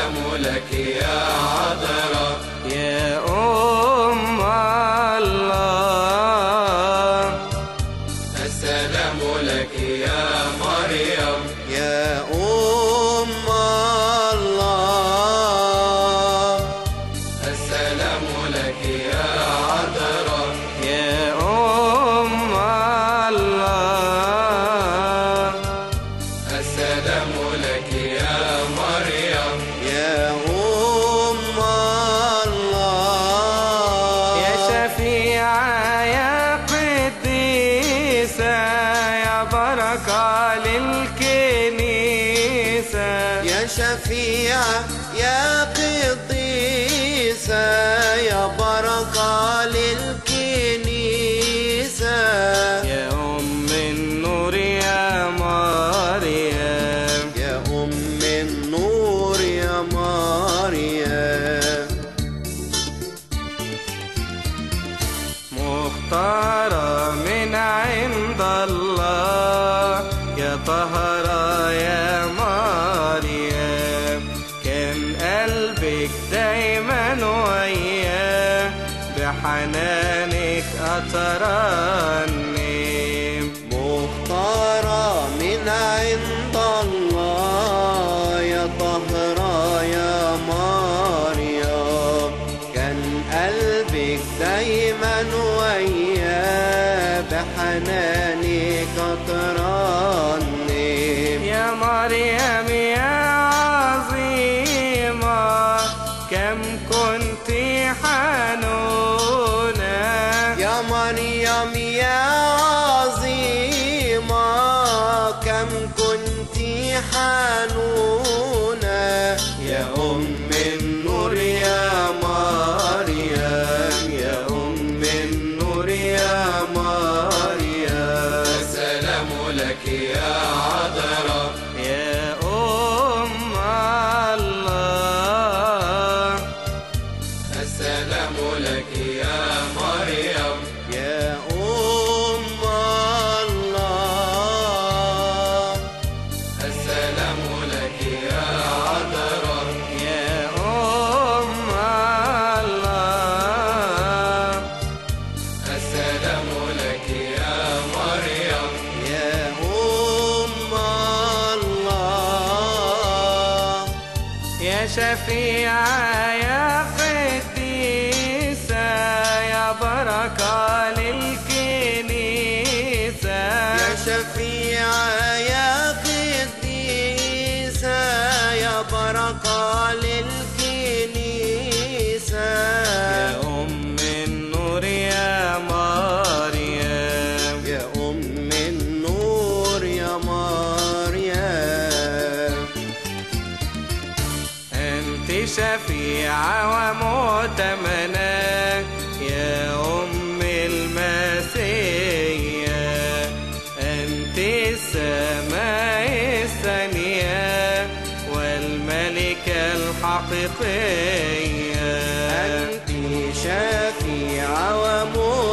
السلام لك يا عذراء يا أم الله. السلام لك يا مريم يا أم الله. السلام لك يا عذراء يا أم الله. السلام لك يا مريم يا أم الله. يا شفيعة يا قديسة يا بركة للكنيسة. يا شفيعة يا قديسة يا بركة للكنيسة. يا أم النور يا مريم. يا أم النور يا مريم. مختارة من عند الله يا طهرة يا مريم. كان قلبك دايما وياه بحنانك أترنم. مختارة من عند الله يا طهرة يا مريم. كان قلبك دايما وياه بحنانك أترنم. يا مريم يا عظيمة كم كنت حنونة. يا مريم يا عظيمة كم كنت حنونة. يا أم النور يا مريم. يا أم النور يا مريم. السلام لك يا عذراء يا أم الله. السلام لك يا مريم يا أم الله. السلام لك يا عذراء يا أم الله. السلام لك يا مريم يا أم الله. يا شفيعة يا قديسة يا بركة للكنيسة. يا شفيعة يا قديسة يا بركة للكنيسة. يا أم النور يا مريم. يا أم النور يا مريم. أنت شفيعة ومؤتمنة يا أم المسيح. أنت السماء الثانية والملكة الحقيقية. أنت شفيعة ومؤتمنة